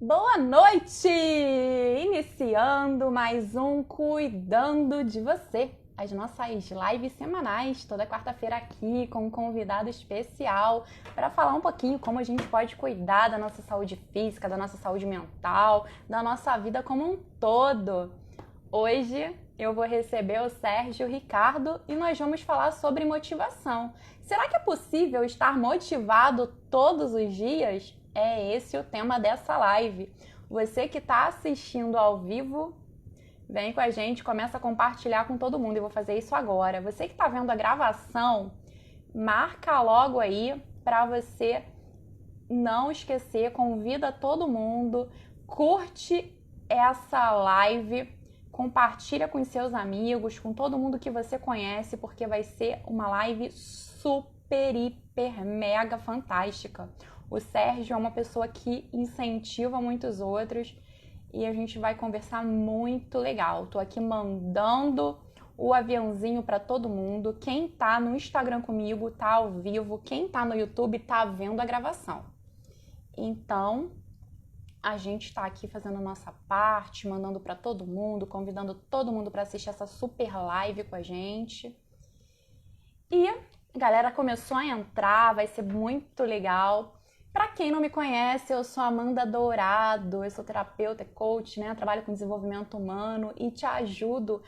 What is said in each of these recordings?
Boa noite! Iniciando mais um Cuidando de Você. As nossas lives semanais, toda quarta-feira aqui com um convidado especial para falar um pouquinho como a gente pode cuidar da nossa saúde física, da nossa saúde mental, da nossa vida como um todo. Hoje eu vou receber o Sérgio Ricardo e nós vamos falar sobre motivação. Será que é possível estar motivado todos os dias? É esse o tema dessa live. Você que está assistindo ao vivo, vem com a gente, começa a compartilhar com todo mundo. Eu vou fazer isso agora. Você que está vendo a gravação, marca logo aí para você não esquecer, convida todo mundo, curte essa live, compartilha com seus amigos, com todo mundo que você conhece, porque vai ser uma live super, hiper, mega fantástica. O Sérgio é uma pessoa que incentiva muitos outros e a gente vai conversar muito legal. Tô aqui mandando o aviãozinho para todo mundo. Quem tá no Instagram comigo tá ao vivo, quem tá no YouTube tá vendo a gravação. Então, a gente está aqui fazendo a nossa parte, mandando para todo mundo, convidando todo mundo para assistir essa super live com a gente. E a galera começou a entrar, vai ser muito legal. Para quem não me conhece, eu sou Amanda Dourado, eu sou terapeuta e coach, né? Eu trabalho com desenvolvimento humano e te ajudo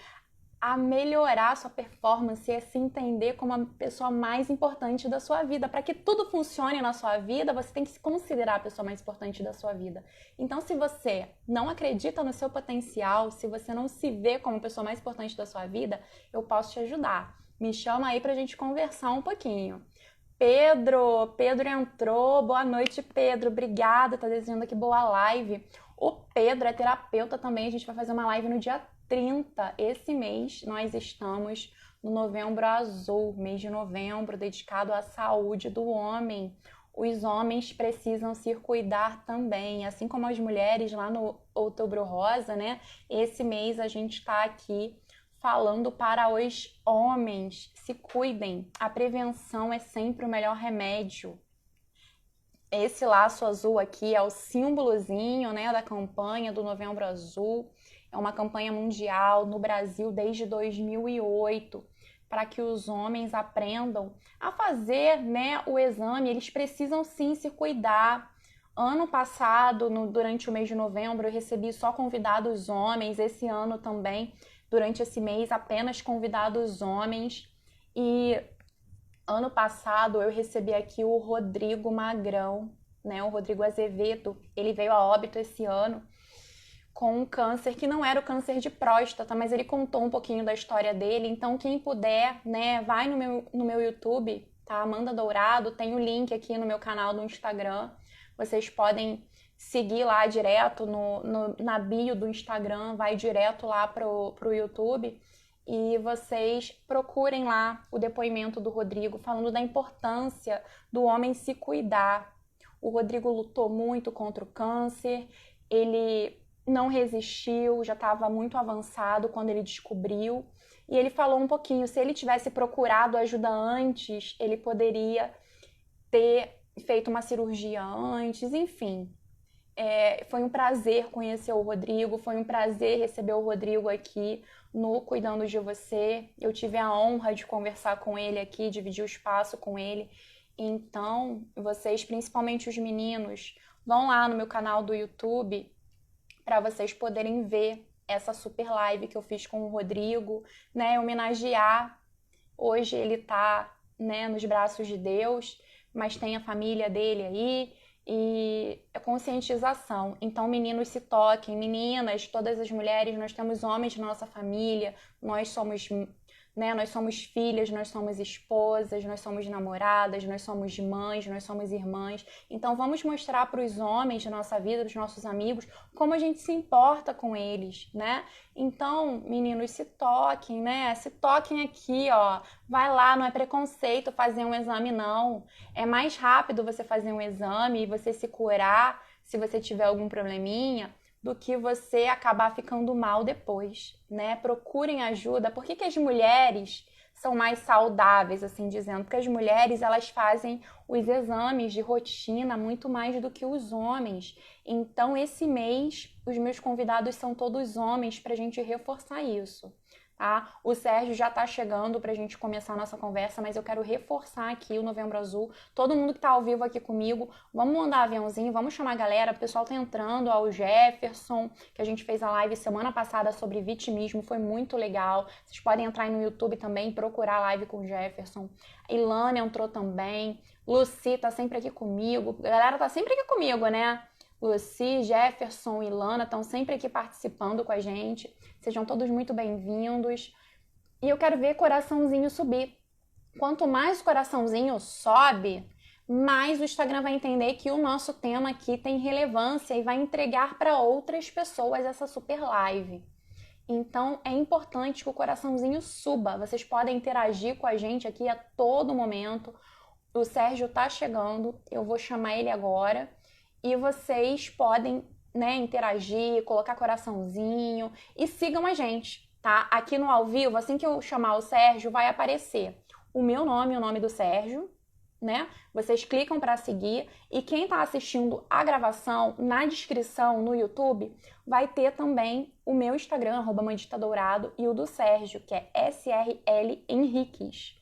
a melhorar a sua performance e a se entender como a pessoa mais importante da sua vida. Para que tudo funcione na sua vida, você tem que se considerar a pessoa mais importante da sua vida. Então, se você não acredita no seu potencial, se você não se vê como a pessoa mais importante da sua vida, eu posso te ajudar. Me chama aí pra gente conversar um pouquinho. Pedro entrou. Boa noite, Pedro. Obrigada, tá desejando aqui boa live. O Pedro é terapeuta também. A gente vai fazer uma live no dia 30. Esse mês nós estamos no Novembro Azul, mês de novembro, dedicado à saúde do homem. Os homens precisam se cuidar também, assim como as mulheres lá no Outubro Rosa, né? Esse mês a gente está aqui falando para os homens. Se cuidem, a prevenção é sempre o melhor remédio. Esse laço azul aqui é o símbolozinho, né, da campanha do Novembro Azul. É uma campanha mundial no Brasil desde 2008 para que os homens aprendam a fazer, né, o exame. Eles precisam sim se cuidar. Ano passado, durante o mês de novembro, eu recebi só convidados homens. Esse ano também, durante esse mês, apenas convidados homens. E ano passado eu recebi aqui o Rodrigo Magrão, né? O Rodrigo Azevedo. Ele veio a óbito esse ano com um câncer que não era o câncer de próstata, mas ele contou um pouquinho da história dele. Então, quem puder, né, vai no meu YouTube, tá? Amanda Dourado, tem o link aqui no meu canal do Instagram. Vocês podem seguir lá direto na bio do Instagram, vai direto lá pro YouTube e vocês procurem lá o depoimento do Rodrigo falando da importância do homem se cuidar. O Rodrigo lutou muito contra o câncer, ele não resistiu, já estava muito avançado quando ele descobriu. E ele falou um pouquinho, se ele tivesse procurado ajuda antes, ele poderia ter feito uma cirurgia antes, enfim. Foi um prazer conhecer o Rodrigo, foi um prazer receber o Rodrigo aqui no Cuidando de Você. Eu tive a honra de conversar com ele aqui, dividir o espaço com ele. Então, vocês, principalmente os meninos, vão lá no meu canal do YouTube para vocês poderem ver essa super live que eu fiz com o Rodrigo, né? Homenagear. Hoje ele tá, né, nos braços de Deus, mas tem a família dele aí e é conscientização. Então, meninos se toquem, meninas, todas as mulheres, nós temos homens na nossa família, nós somos, né, nós somos filhas, nós somos esposas, nós somos namoradas, nós somos mães, nós somos irmãs. Então, vamos mostrar para os homens da nossa vida, dos nossos amigos, como a gente se importa com eles, né? Então, meninos, se toquem, né? Se toquem aqui, ó. Vai lá, não é preconceito fazer um exame, não. É mais rápido você fazer um exame e você se curar se você tiver algum probleminha, do que você acabar ficando mal depois, né? Procurem ajuda. Por que as mulheres são mais saudáveis, assim dizendo, porque as mulheres elas fazem os exames de rotina muito mais do que os homens. Então, esse mês, os meus convidados são todos homens para a gente reforçar isso. Tá? O Sérgio já está chegando para a gente começar a nossa conversa, mas eu quero reforçar aqui o Novembro Azul. Todo mundo que está ao vivo aqui comigo, vamos mandar aviãozinho, vamos chamar a galera. O pessoal está entrando, ó, o Jefferson, que a gente fez a live semana passada sobre vitimismo, foi muito legal. Vocês podem entrar aí no YouTube também, procurar a live com o Jefferson. A Ilana entrou também. Lucy tá sempre aqui comigo. A galera tá sempre aqui comigo, né? Lucy, Jefferson e Lana estão sempre aqui participando com a gente. Sejam todos muito bem-vindos. E eu quero ver coraçãozinho subir. Quanto mais o coraçãozinho sobe, mais o Instagram vai entender que o nosso tema aqui tem relevância e vai entregar para outras pessoas essa super live. Então, é importante que o coraçãozinho suba. Vocês podem interagir com a gente aqui a todo momento. O Sérgio tá chegando, eu vou chamar ele agora. E vocês podem, né, interagir, colocar coraçãozinho e sigam a gente, tá? Aqui no ao vivo, assim que eu chamar o Sérgio, vai aparecer o meu nome e o nome do Sérgio, né? Vocês clicam para seguir e quem tá assistindo a gravação, na descrição no YouTube, vai ter também o meu Instagram, @manditadourado, e o do Sérgio, que é SRL Henriques,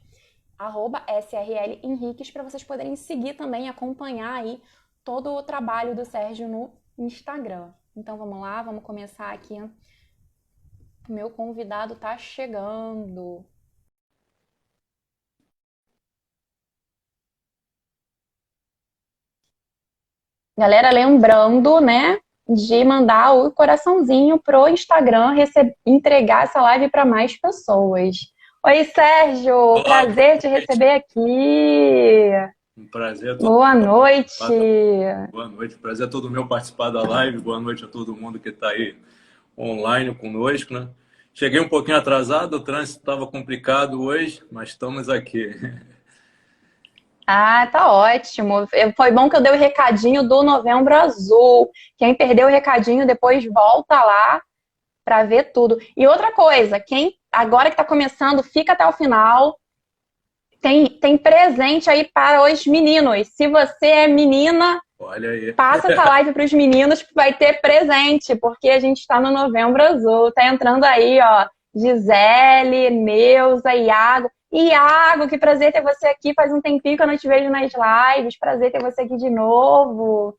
@SRL Henriques, para vocês poderem seguir também, acompanhar aí todo o trabalho do Sérgio no Instagram. Então vamos lá, vamos começar aqui. O meu convidado tá chegando. Galera, lembrando, né, de mandar o coraçãozinho pro Instagram, entregar essa live para mais pessoas. Oi, Sérgio, Olá, boa prazer te noite. receber aqui. Um prazer é todo Boa meu noite. participar. Boa noite. Prazer é todo meu participar da live. Boa noite a todo mundo que está aí online conosco, né? Cheguei um pouquinho atrasado, o trânsito estava complicado hoje, mas estamos aqui. Ah, tá ótimo. Foi bom que eu dei o recadinho do Novembro Azul. Quem perdeu o recadinho, depois volta lá para ver tudo. E outra coisa, quem agora que está começando, fica até o final. Tem presente aí para os meninos. Se você é menina, Olha aí. passa essa live para os meninos que vai ter presente, porque a gente está no Novembro Azul. Tá entrando aí, ó, Gisele, Neuza, Iago. Iago, que prazer ter você aqui. Faz um tempinho que eu não te vejo nas lives. Prazer ter você aqui de novo.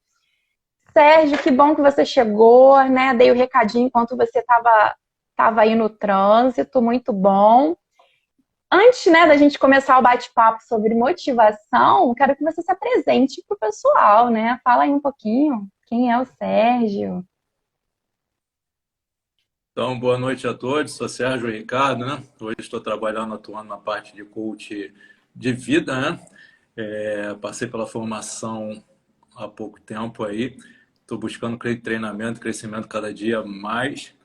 Sérgio, que bom que você chegou, né? Dei o recadinho enquanto você tava aí no trânsito. Muito bom. Antes, né, da gente começar o bate-papo sobre motivação, quero que você se apresente para o pessoal, né? Fala aí um pouquinho. Quem é o Sérgio? Então, boa noite a todos. Sou Sérgio Ricardo, né? Hoje estou trabalhando, atuando na parte de coach de vida, né? Passei pela formação há pouco tempo aí. Estou buscando treinamento, crescimento cada dia mais.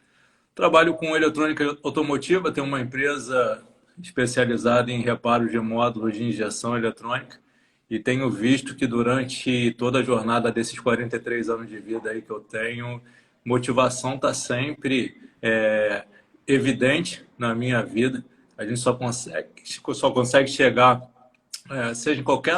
Trabalho com eletrônica automotiva, tenho uma empresa especializada em reparos de módulos de injeção eletrônica e tenho visto que durante toda a jornada desses 43 anos de vida aí que eu tenho, motivação está sempre evidente na minha vida. A gente só consegue chegar, seja em qualquer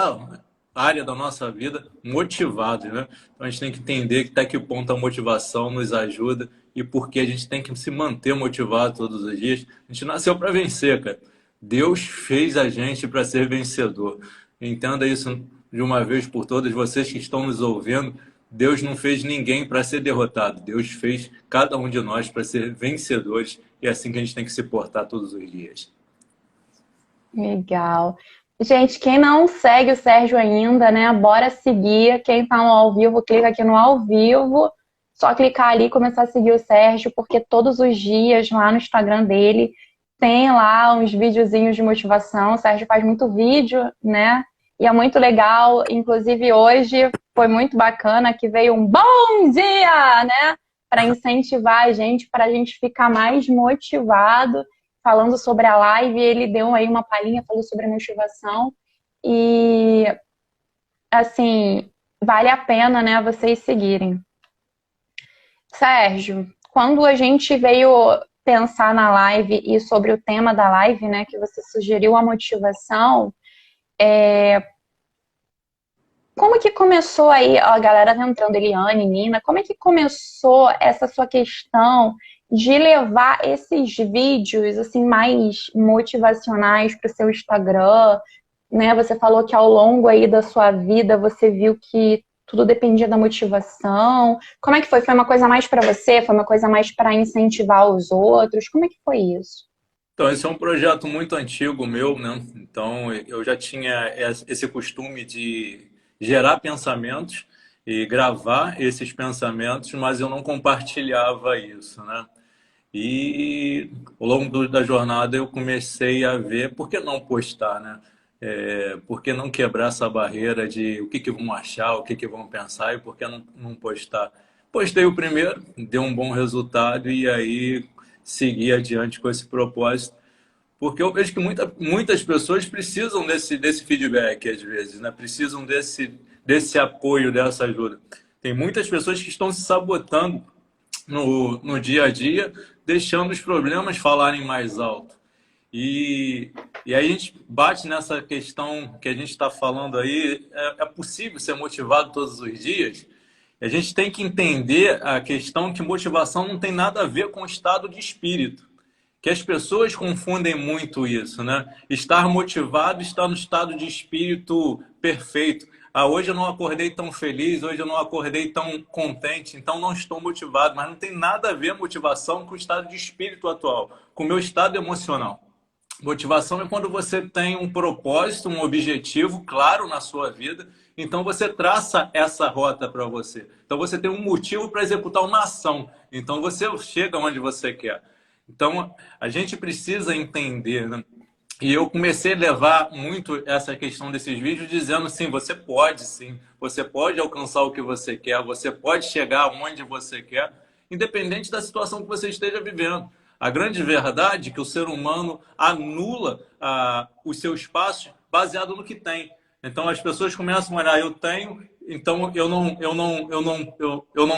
área da nossa vida, motivados, né? Então a gente tem que entender que até que ponto a motivação nos ajuda e por que a gente tem que se manter motivado todos os dias. A gente nasceu para vencer, cara. Deus fez a gente para ser vencedor. Entenda isso de uma vez por todas, vocês que estão nos ouvindo. Deus não fez ninguém para ser derrotado. Deus fez cada um de nós para ser vencedores. E é assim que a gente tem que se portar todos os dias. Legal. Gente, quem não segue o Sérgio ainda, né? Bora seguir. Quem tá no ao vivo, clica aqui no ao vivo. Só clicar ali e começar a seguir o Sérgio, porque todos os dias lá no Instagram dele tem lá uns videozinhos de motivação. O Sérgio faz muito vídeo, né? E é muito legal. Inclusive hoje foi muito bacana que veio um bom dia, né? Para incentivar a gente, para a gente ficar mais motivado. Falando sobre a live, ele deu aí uma palhinha, falou sobre a motivação. E, assim, vale a pena, né, vocês seguirem. Sérgio, quando a gente veio pensar na live e sobre o tema da live, né, que você sugeriu a motivação, como que começou aí, ó, a galera tá entrando, Eliane, Nina, como é que começou essa sua questão de levar esses vídeos assim mais motivacionais para o seu Instagram, né? Você falou que ao longo aí da sua vida você viu que tudo dependia da motivação. Como é que foi? Foi uma coisa mais para você? Foi uma coisa mais para incentivar os outros? Como é que foi isso? Então, esse é um projeto muito antigo meu, né? Então, eu já tinha esse costume de gerar pensamentos e gravar esses pensamentos, mas eu não compartilhava isso, né? E ao longo da jornada eu comecei a ver por que não postar, né? Por que não quebrar essa barreira de o que que vão achar, o que que vão pensar e por que não postar? Postei o primeiro, deu um bom resultado e aí segui adiante com esse propósito, porque eu vejo que muitas pessoas precisam desse feedback às vezes, né? Precisam desse apoio, dessa ajuda. Tem muitas pessoas que estão se sabotando no dia a dia, deixando os problemas falarem mais alto. E aí a gente bate nessa questão que a gente está falando aí, é possível ser motivado todos os dias? A gente tem que entender a questão que motivação não tem nada a ver com o estado de espírito, que as pessoas confundem muito isso, né? Estar motivado, estar no estado de espírito perfeito. Ah, hoje eu não acordei tão feliz, hoje eu não acordei tão contente, então não estou motivado. Mas não tem nada a ver a motivação com o estado de espírito atual, com o meu estado emocional. Motivação é quando você tem um propósito, um objetivo claro na sua vida, então você traça essa rota para você. Então você tem um motivo para executar uma ação, então você chega onde você quer. Então a gente precisa entender, né? E eu comecei a levar muito essa questão desses vídeos dizendo assim, sim, você pode alcançar o que você quer, você pode chegar onde você quer, independente da situação que você esteja vivendo. A grande verdade é que o ser humano anula os seus passos baseado no que tem. Então as pessoas começam a olhar, eu tenho, então eu não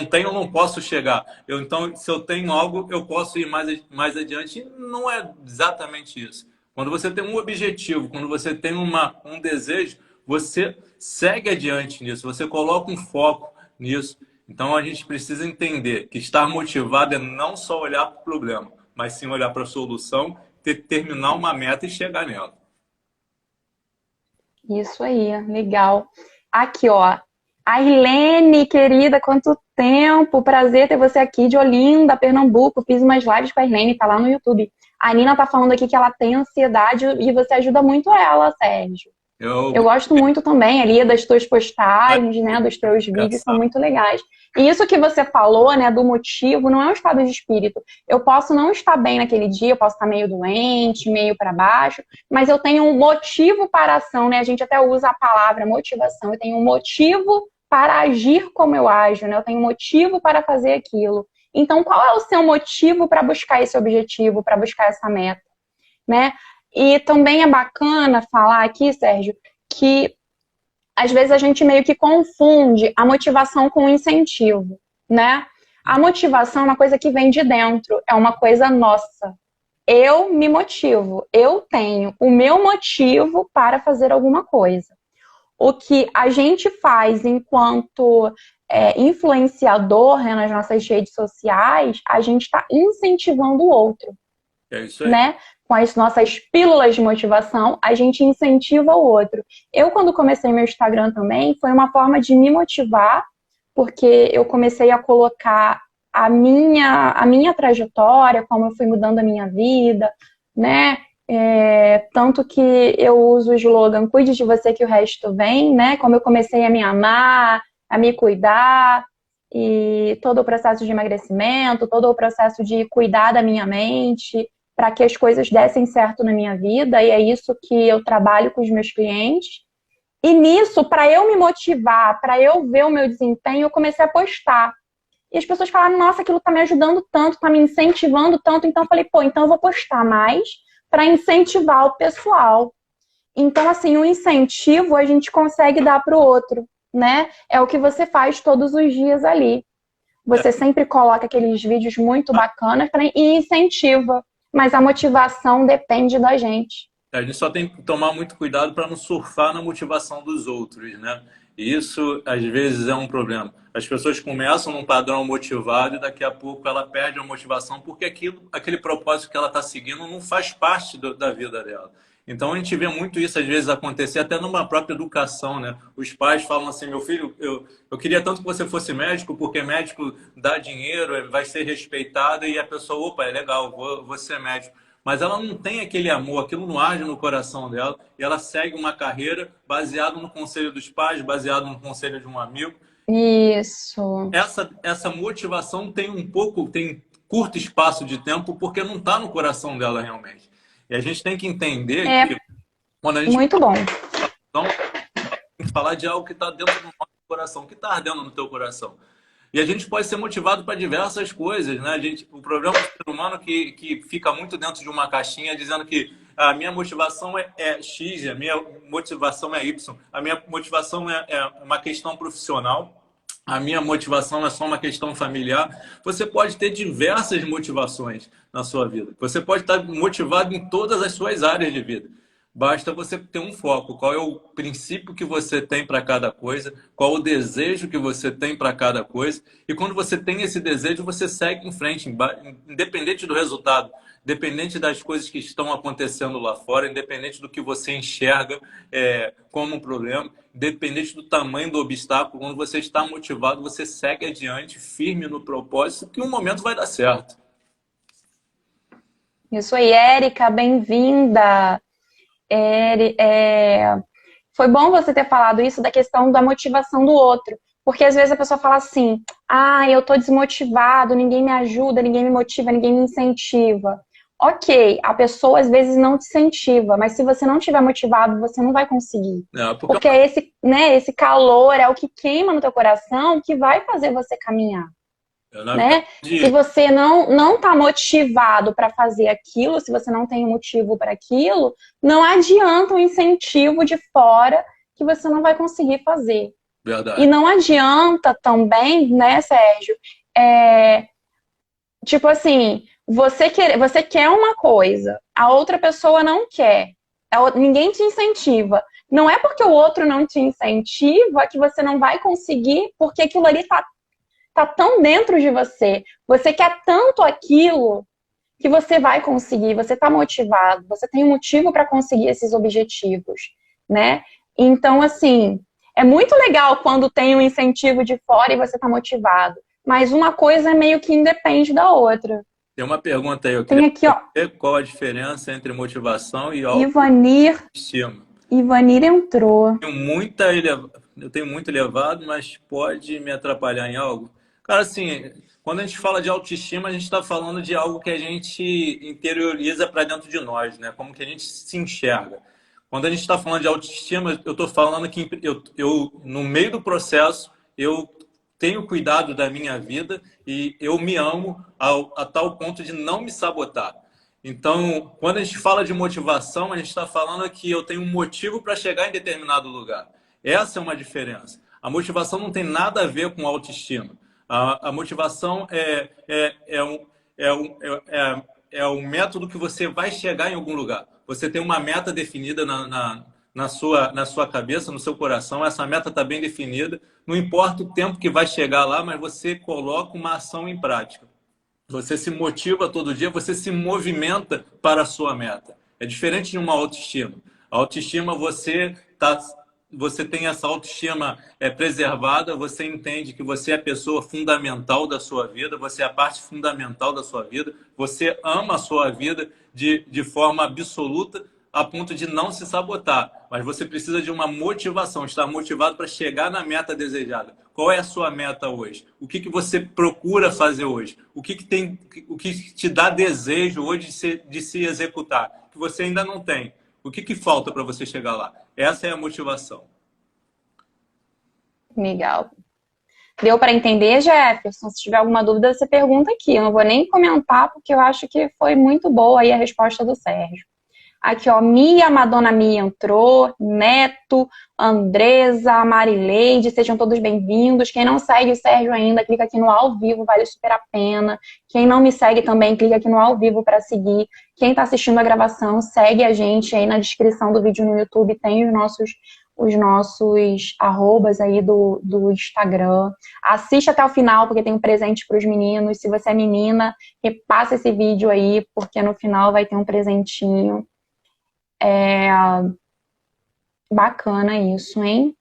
tenho, eu não posso chegar. Então, se eu tenho algo, eu posso ir mais adiante. E não é exatamente isso. Quando você tem um objetivo, quando você tem um desejo, você segue adiante nisso, você coloca um foco nisso. Então a gente precisa entender que estar motivado é não só olhar para o problema, mas sim olhar para a solução, terminar uma meta e chegar nela. Isso aí, legal. Aqui, ó. A Ilene, querida, quanto tempo! Prazer ter você aqui de Olinda, Pernambuco. Fiz umas lives com a Ilene, tá lá no YouTube. A Nina tá falando aqui que ela tem ansiedade e você ajuda muito ela, Sérgio. Eu gosto muito também ali das tuas postagens, né, dos teus vídeos, são muito legais. E isso que você falou, né, do motivo, não é um estado de espírito. Eu posso não estar bem naquele dia, eu posso estar meio doente, meio para baixo, mas eu tenho um motivo para a ação, né? A gente até usa a palavra motivação. Eu tenho um motivo para agir como eu ajo, né? Eu tenho um motivo para fazer aquilo. Então, qual é o seu motivo para buscar esse objetivo, para buscar essa meta, né? E também é bacana falar aqui, Sérgio, que às vezes a gente meio que confunde a motivação com o incentivo, né? A motivação é uma coisa que vem de dentro, é uma coisa nossa. Eu me motivo, eu tenho o meu motivo para fazer alguma coisa. O que a gente faz enquanto influenciador, né, nas nossas redes sociais, a gente está incentivando o outro. É isso aí. Né? Com as nossas pílulas de motivação, a gente incentiva o outro. Eu, quando comecei meu Instagram também, foi uma forma de me motivar, porque eu comecei a colocar a minha trajetória, como eu fui mudando a minha vida, né? Tanto que eu uso o slogan "Cuide de você que o resto vem", né? Como eu comecei a me amar, a me cuidar, e todo o processo de emagrecimento, todo o processo de cuidar da minha mente, para que as coisas dessem certo na minha vida, e é isso que eu trabalho com os meus clientes. E nisso, para eu me motivar, para eu ver o meu desempenho, eu comecei a postar. E as pessoas falaram, nossa, aquilo está me ajudando tanto, está me incentivando tanto. Então eu falei, pô, então eu vou postar mais para incentivar o pessoal. Então, assim, o incentivo a gente consegue dar para o outro, né? É o que você faz todos os dias ali. você sempre coloca aqueles vídeos muito bacanas e incentiva, mas a motivação depende da gente. A gente só tem que tomar muito cuidado para não surfar na motivação dos outros, né? E isso, às vezes, é um problema. As pessoas começam num padrão motivado e daqui a pouco ela perde a motivação porque aquele propósito que ela está seguindo não faz parte da vida dela. Então, a gente vê muito isso, às vezes, acontecer até numa própria educação, né? Os pais falam assim, meu filho, eu queria tanto que você fosse médico, porque médico dá dinheiro, vai ser respeitado, e a pessoa, opa, é legal, vou ser médico. Mas ela não tem aquele amor, aquilo não age no coração dela, e ela segue uma carreira baseada no conselho dos pais, baseado no conselho de um amigo. Isso. Essa motivação tem curto espaço de tempo, porque não está no coração dela realmente. E a gente tem que entender que quando a gente muito bom. Então, tem que falar de algo que está dentro do nosso coração, que está ardendo no teu coração. E a gente pode ser motivado para diversas coisas, né? O problema do ser humano que fica muito dentro de uma caixinha dizendo que a minha motivação é X, a minha motivação é Y, a minha motivação é uma questão profissional, a minha motivação é só uma questão familiar. Você pode ter diversas motivações na sua vida. Você pode estar motivado em todas as suas áreas de vida. Basta você ter um foco. Qual é o princípio que você tem para cada coisa? Qual o desejo que você tem para cada coisa? E quando você tem esse desejo, você segue em frente, independente do resultado, independente das coisas que estão acontecendo lá fora, independente do que você enxerga como um problema, independente do tamanho do obstáculo. Quando você está motivado, você segue adiante, firme no propósito, que um momento vai dar certo. Isso aí, Érica, bem-vinda. Foi bom você ter falado isso da questão da motivação do outro, porque às vezes a pessoa fala assim, eu tô desmotivado, ninguém me ajuda, ninguém me motiva, ninguém me incentiva. Ok, a pessoa às vezes não te incentiva, mas se você não estiver motivado, você não vai conseguir. Porque esse calor é o que queima no teu coração, que vai fazer você caminhar. Né? Se você não está motivado para fazer aquilo, se você não tem um motivo para aquilo, não adianta um incentivo de fora que você não vai conseguir fazer. Verdade. E não adianta também, né, Sérgio? Tipo assim, você quer uma coisa, a outra pessoa não quer, ninguém te incentiva. Não é porque o outro não te incentiva que você não vai conseguir, porque aquilo ali tá tão dentro de você. Você quer tanto aquilo que você vai conseguir. Você tá motivado. Você tem um motivo para conseguir esses objetivos, né? Então, assim, é muito legal quando tem um incentivo de fora e você tá motivado. Mas uma coisa meio que independe da outra. Tem uma pergunta aí. Eu queria saber qual a diferença entre motivação e autoestima. Ivanir entrou. Eu tenho muito elevado, mas pode me atrapalhar em algo? Cara, assim, quando a gente fala de autoestima, a gente está falando de algo que a gente interioriza para dentro de nós, né? Como que a gente se enxerga. Quando a gente está falando de autoestima, eu estou falando que no meio do processo, eu tenho cuidado da minha vida e eu me amo a tal ponto de não me sabotar. Então, quando a gente fala de motivação, a gente está falando que eu tenho um motivo para chegar em determinado lugar. Essa é uma diferença. A motivação não tem nada a ver com autoestima. A motivação é um método que você vai chegar em algum lugar. Você tem uma meta definida na sua cabeça, no seu coração. Essa meta está bem definida. Não importa o tempo que vai chegar lá, mas você coloca uma ação em prática. Você se motiva todo dia, você se movimenta para a sua meta. É diferente de uma autoestima. A autoestima, você tem essa autoestima preservada, você entende que você é a pessoa fundamental da sua vida, você é a parte fundamental da sua vida, você ama a sua vida de forma absoluta, a ponto de não se sabotar. Mas você precisa de uma motivação, estar motivado para chegar na meta desejada. Qual é a sua meta hoje? O que você procura fazer hoje? O que te dá desejo hoje de se executar, que você ainda não tem? O que falta para você chegar lá? Essa é a motivação. Legal. Deu para entender, Jefferson? Se tiver alguma dúvida, você pergunta aqui. Eu não vou nem comentar, porque eu acho que foi muito boa aí a resposta do Sérgio. Aqui, ó, Mia, Madonna Mia entrou, Neto, Andresa, Marileide, sejam todos bem-vindos. Quem não segue o Sérgio ainda, clica aqui no ao vivo, vale super a pena. Quem não me segue também, clica aqui no ao vivo para seguir. Quem está assistindo a gravação, segue a gente aí na descrição do vídeo no YouTube, tem os nossos arrobas aí do Instagram. Assiste até o final, porque tem um presente para os meninos. Se você é menina, repassa esse vídeo aí, porque no final vai ter um presentinho. Bacana isso, hein?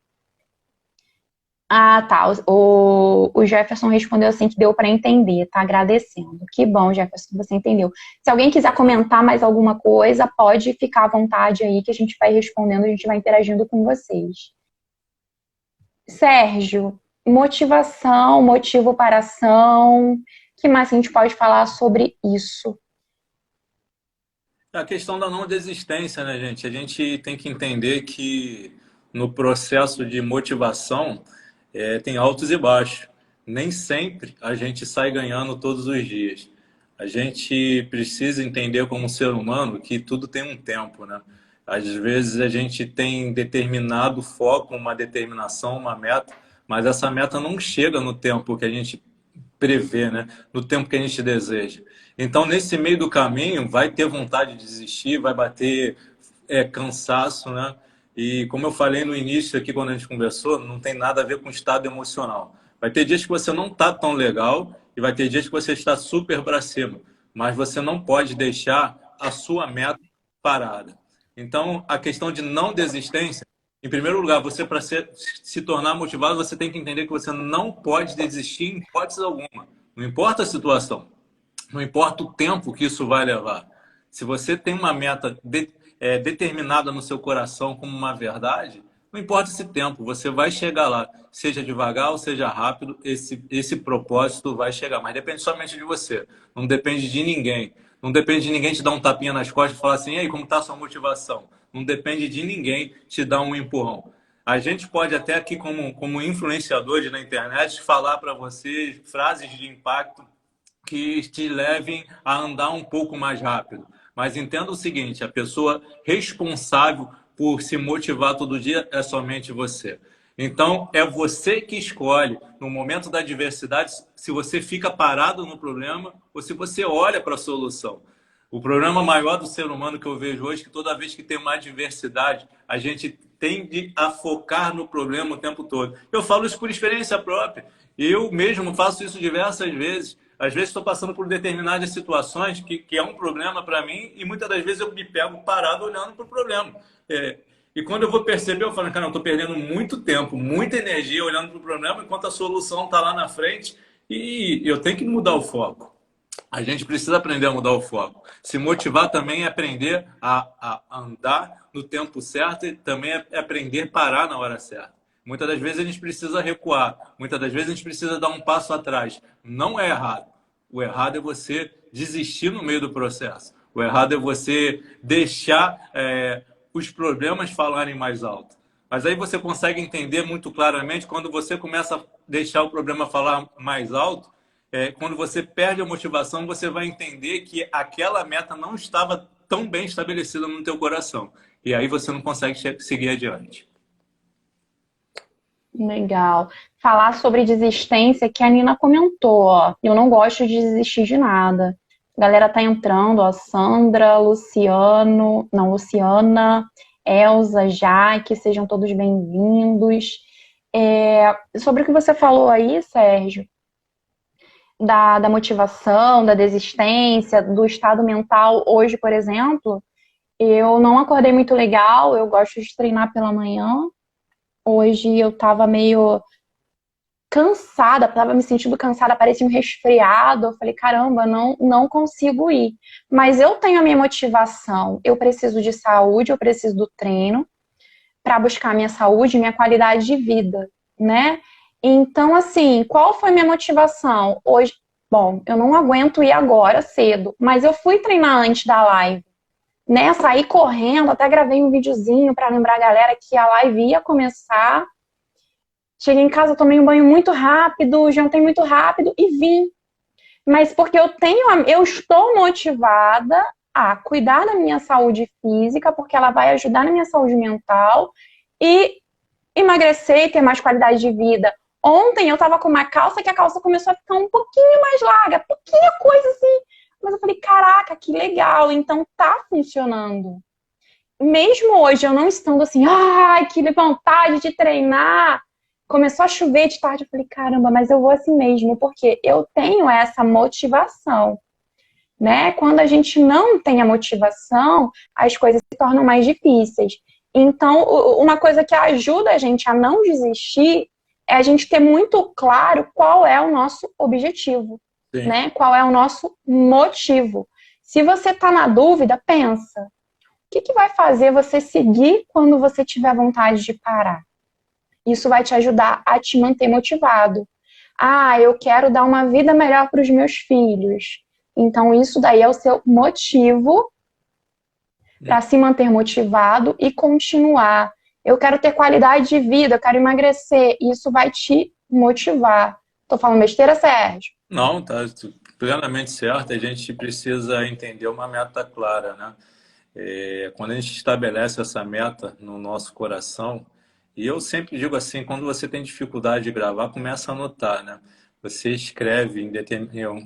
Ah, tá. O Jefferson respondeu assim que deu para entender, tá agradecendo. Que bom, Jefferson, você entendeu. Se alguém quiser comentar mais alguma coisa, pode ficar à vontade aí que a gente vai respondendo, a gente vai interagindo com vocês. Sérgio, motivação, motivo para ação. O que mais a gente pode falar sobre isso? A questão da não desistência, né, gente? A gente tem que entender que no processo de motivação tem altos e baixos. Nem sempre a gente sai ganhando todos os dias. A gente precisa entender como ser humano que tudo tem um tempo, né? Às vezes a gente tem determinado foco, uma determinação, uma meta, mas essa meta não chega no tempo que a gente prevê, né? No tempo que a gente deseja. Então, nesse meio do caminho, vai ter vontade de desistir, vai bater cansaço, né? E como eu falei no início aqui, quando a gente conversou, não tem nada a ver com estado emocional. Vai ter dias que você não está tão legal e vai ter dias que você está super para cima. Mas você não pode deixar a sua meta parada. Então, a questão de não desistência, em primeiro lugar, você para se tornar motivado, você tem que entender que você não pode desistir em hipótese alguma. Não importa a situação. Não importa o tempo que isso vai levar. Se você tem uma meta determinada no seu coração como uma verdade, não importa esse tempo, você vai chegar lá. Seja devagar ou seja rápido, esse propósito vai chegar. Mas depende somente de você. Não depende de ninguém. Não depende de ninguém te dar um tapinha nas costas e falar assim, e aí, como está a sua motivação? Não depende de ninguém te dar um empurrão. A gente pode até aqui, como influenciadores na internet, falar para vocês frases de impacto que te levem a andar um pouco mais rápido. Mas entenda o seguinte, a pessoa responsável por se motivar todo dia é somente você. Então, é você que escolhe, no momento da adversidade, se você fica parado no problema ou se você olha para a solução. O problema maior do ser humano que eu vejo hoje é que toda vez que tem uma adversidade, a gente tende a focar no problema o tempo todo. Eu falo isso por experiência própria. Eu mesmo faço isso diversas vezes. Às vezes estou passando por determinadas situações que é um problema para mim e muitas das vezes eu me pego parado olhando para o problema. E quando eu vou perceber, eu falo, cara, eu estou perdendo muito tempo, muita energia olhando para o problema enquanto a solução está lá na frente e eu tenho que mudar o foco. A gente precisa aprender a mudar o foco. Se motivar também é aprender a andar no tempo certo e também é aprender a parar na hora certa. Muitas das vezes a gente precisa recuar, muitas das vezes a gente precisa dar um passo atrás. Não é errado. O errado é você desistir no meio do processo. O errado é você deixar os problemas falarem mais alto. Mas aí você consegue entender muito claramente quando você começa a deixar o problema falar mais alto, quando você perde a motivação, você vai entender que aquela meta não estava tão bem estabelecida no teu coração. E aí você não consegue seguir adiante. Legal. Falar sobre desistência que a Nina comentou, ó. Eu não gosto de desistir de nada. A galera tá entrando, ó. Sandra, Luciano, não, Luciana, Elza, Jaque, sejam todos bem-vindos. Sobre o que você falou aí, Sérgio, da motivação, da desistência, do estado mental. Hoje, por exemplo, eu não acordei muito legal, eu gosto de treinar pela manhã. Hoje eu tava meio cansada, tava me sentindo cansada, parecia um resfriado. Eu falei, caramba, não consigo ir. Mas eu tenho a minha motivação. Eu preciso de saúde, eu preciso do treino para buscar minha saúde, minha qualidade de vida, né? Então, assim, qual foi minha motivação? Hoje, bom, eu não aguento ir agora cedo, mas eu fui treinar antes da live, né? Saí correndo, até gravei um videozinho para lembrar a galera que a live ia começar. Cheguei em casa, tomei um banho muito rápido, jantei muito rápido e vim. Mas porque eu estou motivada a cuidar da minha saúde física, porque ela vai ajudar na minha saúde mental e emagrecer e ter mais qualidade de vida. Ontem eu tava com uma calça que a calça começou a ficar um pouquinho mais larga, pouquinha coisa assim. Mas eu falei, caraca, que legal, então tá funcionando. Mesmo hoje eu não estando assim, ai, que vontade de treinar. Começou a chover de tarde, eu falei, caramba, mas eu vou assim mesmo, porque eu tenho essa motivação, né? Quando a gente não tem a motivação, as coisas se tornam mais difíceis. Então, uma coisa que ajuda a gente a não desistir é a gente ter muito claro qual é o nosso objetivo, Sim. né? Qual é o nosso motivo. Se você está na dúvida, pensa. O que vai fazer você seguir quando você tiver vontade de parar? Isso vai te ajudar a te manter motivado. Ah, eu quero dar uma vida melhor para os meus filhos. Então, isso daí é o seu motivo para se manter motivado e continuar. Eu quero ter qualidade de vida, eu quero emagrecer. Isso vai te motivar. Tô falando besteira, Sérgio? Não, tá plenamente certo. A gente precisa entender uma meta clara, né? Quando a gente estabelece essa meta no nosso coração, e eu sempre digo assim, quando você tem dificuldade de gravar, começa a anotar, né? Você escreve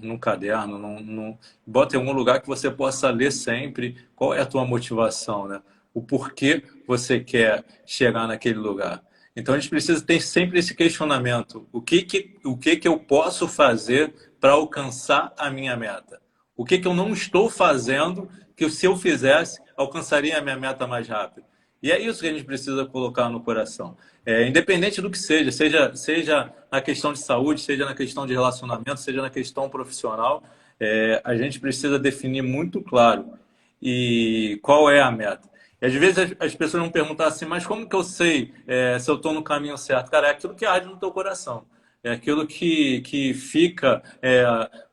num caderno, bota em algum lugar que você possa ler sempre qual é a tua motivação, né? O porquê você quer chegar naquele lugar. Então a gente precisa ter sempre esse questionamento. O que que eu posso fazer para alcançar a minha meta? O que que eu não estou fazendo que se eu fizesse, alcançaria a minha meta mais rápido? E é isso que a gente precisa colocar no coração. Independente do que seja na questão de saúde, seja na questão de relacionamento, seja na questão profissional, a gente precisa definir muito claro e qual é a meta. E às vezes as pessoas vão perguntar assim, mas como que eu sei se eu estou no caminho certo? Cara, é aquilo que arde no teu coração. É aquilo que fica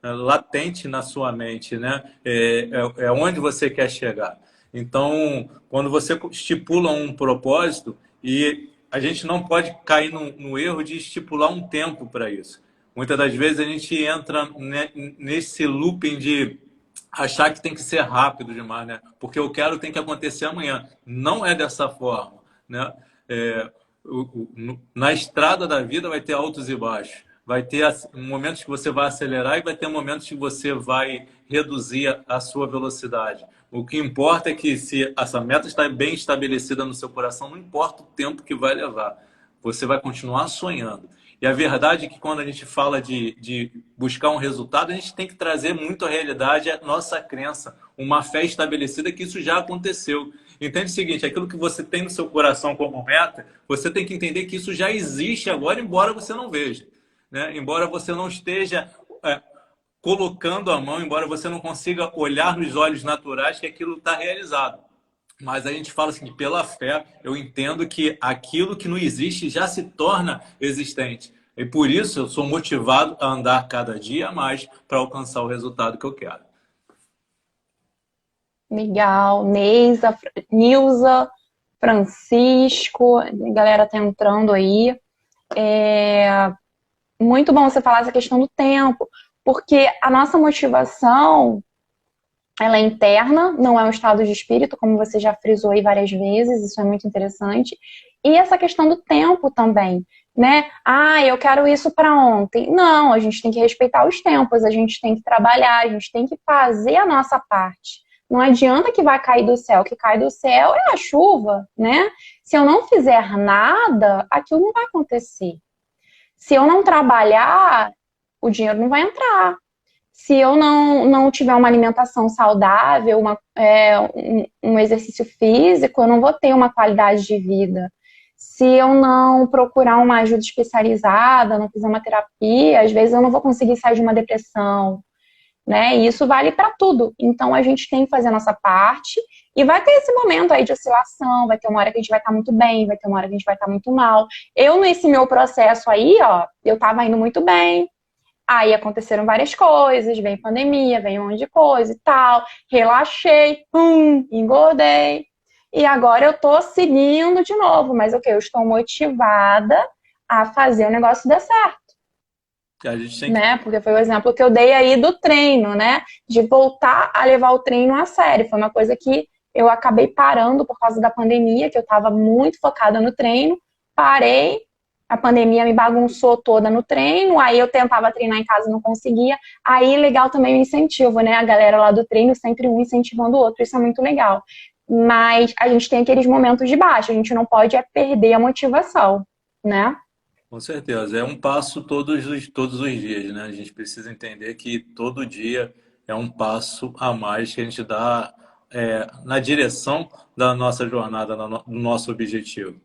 latente na sua mente, né? É onde você quer chegar. Então, quando você estipula um propósito, e a gente não pode cair no erro de estipular um tempo para isso. Muitas das vezes a gente entra nesse looping de achar que tem que ser rápido demais, né? Porque eu quero tem que acontecer amanhã. Não é dessa forma, né? Na estrada da vida vai ter altos e baixos. Vai ter momentos que você vai acelerar e vai ter momentos que você vai reduzir a sua velocidade. O que importa é que se essa meta está bem estabelecida no seu coração, não importa o tempo que vai levar, você vai continuar sonhando. E a verdade é que quando a gente fala de buscar um resultado, a gente tem que trazer muito à realidade a nossa crença, uma fé estabelecida que isso já aconteceu. Entende o seguinte, aquilo que você tem no seu coração como meta, você tem que entender que isso já existe agora, embora você não veja, né? Embora você não esteja colocando a mão, embora você não consiga olhar nos olhos naturais que aquilo está realizado. Mas a gente fala assim, que pela fé, eu entendo que aquilo que não existe já se torna existente. E por isso eu sou motivado a andar cada dia mais para alcançar o resultado que eu quero. Legal. Neisa, Nilza, Francisco, a galera tá entrando aí. Muito bom você falar essa questão do tempo, porque a nossa motivação, ela é interna, não é um estado de espírito, como você já frisou aí várias vezes, isso é muito interessante. E essa questão do tempo também, né? Ah, eu quero isso para ontem. Não, a gente tem que respeitar os tempos, a gente tem que trabalhar, a gente tem que fazer a nossa parte. Não adianta que vai cair do céu, o que cai do céu é a chuva, né? Se eu não fizer nada, aquilo não vai acontecer. Se eu não trabalhar, o dinheiro não vai entrar. Se eu não tiver uma alimentação saudável, um exercício físico, eu não vou ter uma qualidade de vida. Se eu não procurar uma ajuda especializada, não fizer uma terapia, às vezes eu não vou conseguir sair de uma depressão, né? E isso vale para tudo. Então a gente tem que fazer a nossa parte e vai ter esse momento aí de oscilação, vai ter uma hora que a gente vai estar muito bem, vai ter uma hora que a gente vai estar muito mal. Eu, nesse meu processo aí, ó, eu tava indo muito bem. Aí aconteceram várias coisas, vem pandemia, vem um monte de coisa e tal. Relaxei, engordei. E agora eu tô seguindo de novo, mas ok, eu estou motivada a fazer o negócio dar certo. A gente tem que. né? Porque foi o exemplo que eu dei aí do treino, né? De voltar a levar o treino a sério. Foi uma coisa que eu acabei parando por causa da pandemia, que eu estava muito focada no treino. Parei, a pandemia me bagunçou toda no treino, aí eu tentava treinar em casa e não conseguia. Aí legal também o incentivo, né? A galera lá do treino, sempre um incentivando o outro, isso é muito legal. Mas a gente tem aqueles momentos de baixa, a gente não pode perder a motivação, né? Com certeza, é um passo todos os dias, né? A gente precisa entender que todo dia é um passo a mais que a gente dá na direção da nossa jornada, do nosso objetivo.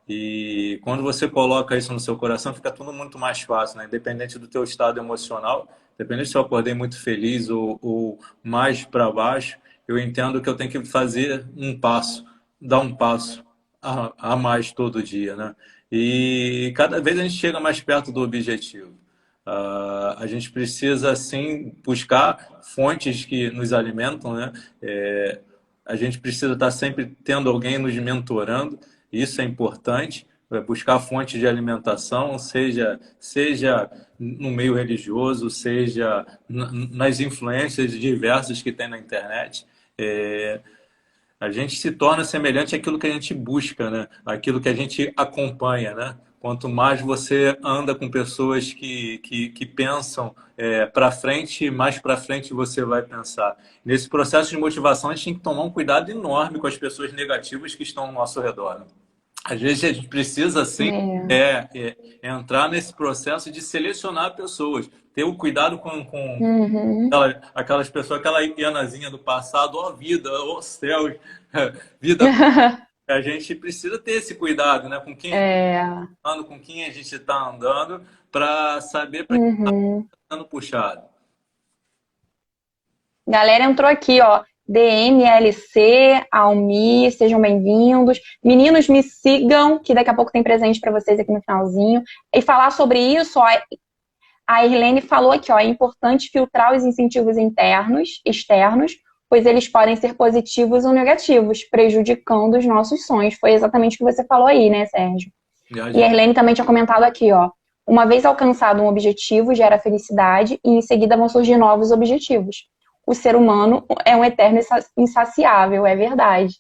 E quando você coloca isso no seu coração, fica tudo muito mais fácil, né? Independente do teu estado emocional, independente se eu acordei muito feliz ou mais para baixo, eu entendo que eu tenho que fazer um passo, dar um passo a mais todo dia, né? E cada vez a gente chega mais perto do objetivo. A gente precisa, sim, buscar fontes que nos alimentam, né? A gente precisa estar sempre tendo alguém nos mentorando, isso é importante. Buscar fontes de alimentação, seja no meio religioso, seja nas influências diversas que tem na internet. É, a gente se torna semelhante àquilo que a gente busca, né? Àquilo que a gente acompanha, né? Quanto mais você anda com pessoas que pensam para frente, mais para frente você vai pensar. Nesse processo de motivação, a gente tem que tomar um cuidado enorme com as pessoas negativas que estão ao nosso redor, né? Às vezes a gente precisa, assim, É. entrar nesse processo de selecionar pessoas, ter o cuidado com Uhum. aquelas pessoas, aquela Ianazinha do passado, ó vida, ó céu, vida. A gente precisa ter esse cuidado, né? Com quem a gente É. está andando, com quem a gente está andando, para saber para quem Uhum. está sendo puxado. Galera entrou aqui, ó. DMLC, Almi, sejam bem-vindos. Meninos, me sigam, que daqui a pouco tem presente para vocês aqui no finalzinho. E falar sobre isso, ó, a Irlene falou aqui, ó, é importante filtrar os incentivos internos, externos, pois eles podem ser positivos ou negativos, prejudicando os nossos sonhos. Foi exatamente o que você falou aí, né, Sérgio? E a E a gente, Irlene também tinha comentado aqui, ó. Uma vez alcançado um objetivo, gera felicidade e em seguida vão surgir novos objetivos. O ser humano é um eterno insaciável, é verdade.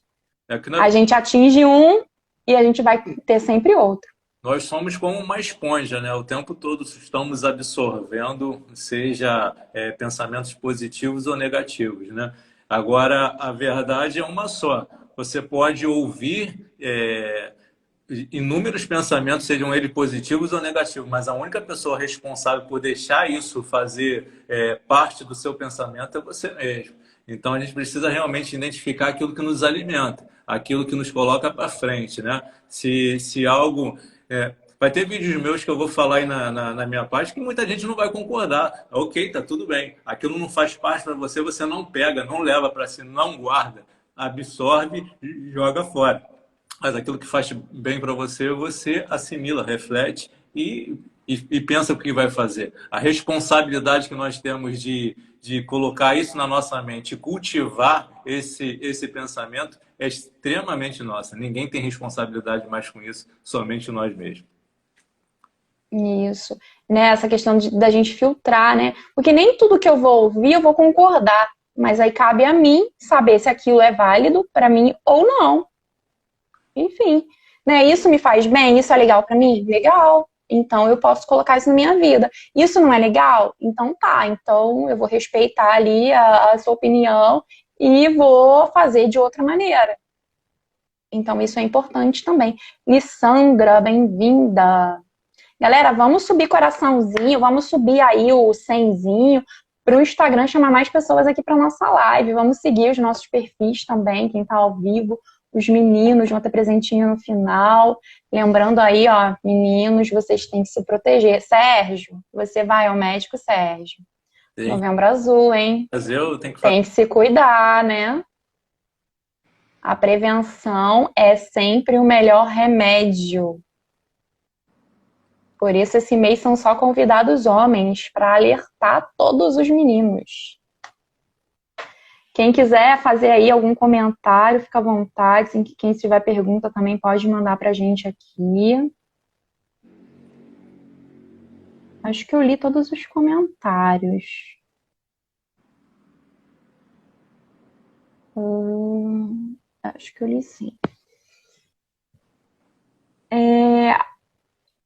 é que A gente atinge um e a gente vai ter sempre outro. nós somos como uma esponja, né? O tempo todo estamos absorvendo, seja pensamentos positivos ou negativos, né? Agora, a verdade é uma só. Você pode ouvir inúmeros pensamentos, sejam eles positivos ou negativos, mas a única pessoa responsável por deixar isso fazer parte do seu pensamento é você mesmo. Então a gente precisa realmente identificar aquilo que nos alimenta, aquilo que nos coloca para frente, né? Se algo. Vai ter vídeos meus que eu vou falar aí na minha parte que muita gente não vai concordar. Ok, tá tudo bem. Aquilo não faz parte para você, você não pega, não leva para si, não guarda, absorve e joga fora. Mas aquilo que faz bem para você, você assimila, reflete e pensa o que vai fazer. A responsabilidade que nós temos de colocar isso na nossa mente, cultivar esse pensamento, é extremamente nossa. Ninguém tem responsabilidade mais com isso, somente nós mesmos. Isso. Né? Essa questão da gente filtrar, né? Porque nem tudo que eu vou ouvir eu vou concordar. Mas aí cabe a mim saber se aquilo é válido para mim ou não. Enfim, né? Isso me faz bem? Isso é legal para mim? Legal. Então eu posso colocar isso na minha vida. Isso não é legal? Então tá. Então eu vou respeitar ali a sua opinião e vou fazer de outra maneira. Então isso é importante também. Lissandra, bem-vinda. Galera, vamos subir coraçãozinho, vamos subir aí o 100zinho para o Instagram chamar mais pessoas aqui para nossa live. Vamos seguir os nossos perfis também, quem está ao vivo. Os meninos vão ter presentinho no final. Lembrando aí, ó, meninos, vocês têm que se proteger. Sérgio, você vai ao médico, Sérgio. Tem que Novembro Azul, hein? fazer, eu tenho que fazer. Tem que se cuidar, né? A prevenção é sempre o melhor remédio. Por isso, esse mês são só convidados homens para alertar todos os meninos. Quem quiser fazer aí algum comentário, fica à vontade. Quem tiver pergunta também pode mandar para a gente aqui. Acho que eu li todos os comentários. Acho que eu li sim.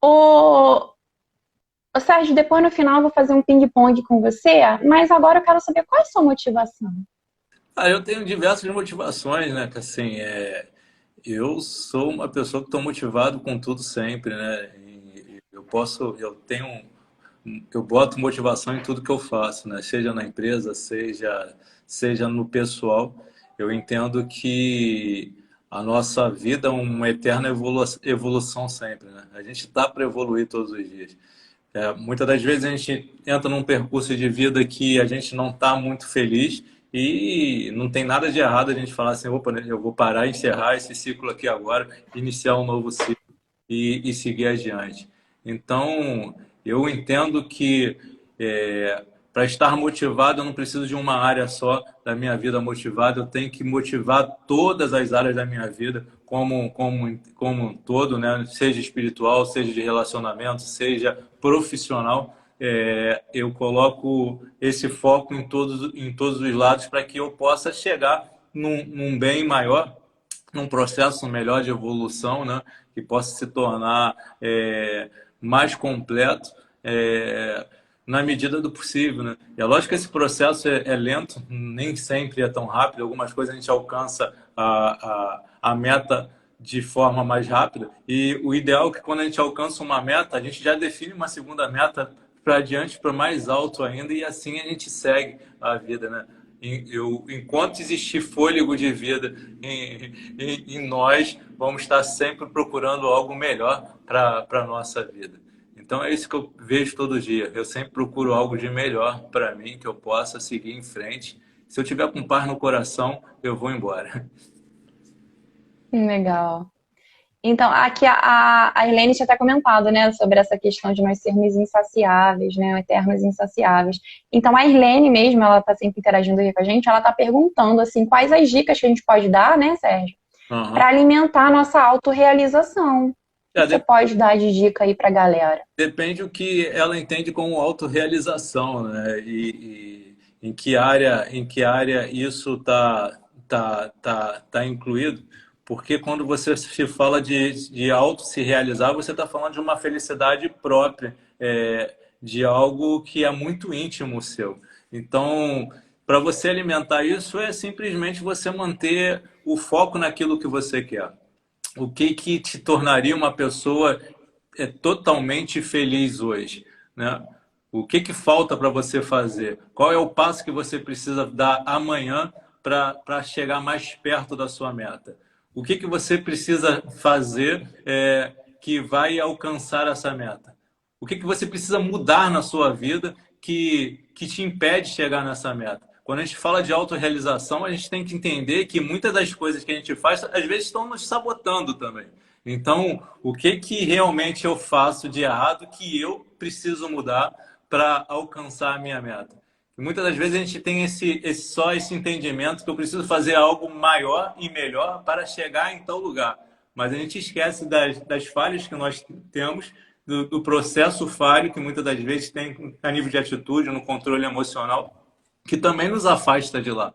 Ô, ô Sérgio, depois no final eu vou fazer um ping-pong com você, mas agora eu quero saber qual é a sua motivação. Ah, eu tenho diversas motivações, né? Que assim, eu sou uma pessoa que estou motivado com tudo sempre, né? E eu boto motivação em tudo que eu faço, né? Seja na empresa, seja no pessoal. Eu entendo que a nossa vida é uma eterna evolução sempre, né? A gente está para evoluir todos os dias. Muitas das vezes a gente entra num percurso de vida que a gente não está muito feliz e não tem nada de errado a gente falar assim, opa, né, eu vou parar, encerrar esse ciclo aqui agora, iniciar um novo ciclo e seguir adiante. Então, eu entendo que para estar motivado, eu não preciso de uma área só da minha vida motivada, eu tenho que motivar todas as áreas da minha vida como um todo, né? Seja espiritual, seja de relacionamento, seja profissional. Eu coloco esse foco em todos os lados para que eu possa chegar num bem maior, num processo melhor de evolução, né? Que possa se tornar mais completo na medida do possível, né? E é lógico que esse processo é lento, nem sempre é tão rápido. Algumas coisas a gente alcança a meta de forma mais rápida. E o ideal é que quando a gente alcança uma meta, a gente já define uma segunda meta para adiante, para mais alto ainda, e assim a gente segue a vida, né? Enquanto existir fôlego de vida em nós, vamos estar sempre procurando algo melhor para a nossa vida. Então é isso que eu vejo todo dia. Eu sempre procuro algo de melhor para mim, que eu possa seguir em frente. Se eu tiver com paz no coração, eu vou embora. Legal. Então, aqui a Helene tinha até comentado, né, sobre essa questão de nós sermos insaciáveis, né, eternos insaciáveis. Então, a Helene mesmo, ela tá sempre interagindo aí com a gente, ela tá perguntando, assim, quais as dicas que a gente pode dar, né, Sérgio, Uhum. para alimentar a nossa autorrealização. O que É, que você pode dar de dica aí pra galera? depende o que ela entende como autorrealização, né? E em que área isso tá incluído. Porque quando você se fala de auto se realizar, você está falando de uma felicidade própria, de algo que é muito íntimo seu. Então, para você alimentar isso, é simplesmente você manter o foco naquilo que você quer. O que que te tornaria uma pessoa totalmente feliz hoje, né? O que que falta para você fazer? Qual é o passo que você precisa dar amanhã para chegar mais perto da sua meta? O que que você precisa fazer que vai alcançar essa meta? O que que você precisa mudar na sua vida que te impede de chegar nessa meta? Quando a gente fala de autorrealização, a gente tem que entender que muitas das coisas que a gente faz, às vezes, estão nos sabotando também. Então, o que que realmente eu faço de errado que eu preciso mudar para alcançar a minha meta? E muitas das vezes a gente tem só esse entendimento que eu preciso fazer algo maior e melhor para chegar em tal lugar. Mas a gente esquece das falhas que nós temos, do processo falho que muitas das vezes tem a nível de atitude, no controle emocional, que também nos afasta de lá.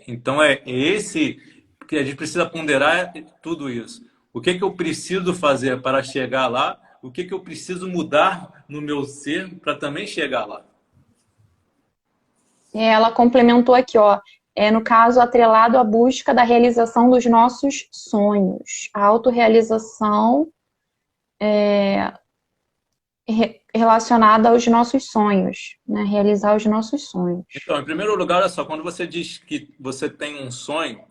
Então é esse que a gente precisa ponderar tudo isso. O que que eu preciso fazer para chegar lá? O que que eu preciso mudar no meu ser para também chegar lá? Ela complementou aqui, ó, no caso, atrelado à busca da realização dos nossos sonhos. A autorrealização relacionada aos nossos sonhos, né? Realizar os nossos sonhos. Então, em primeiro lugar, olha só, quando você diz que você tem um sonho,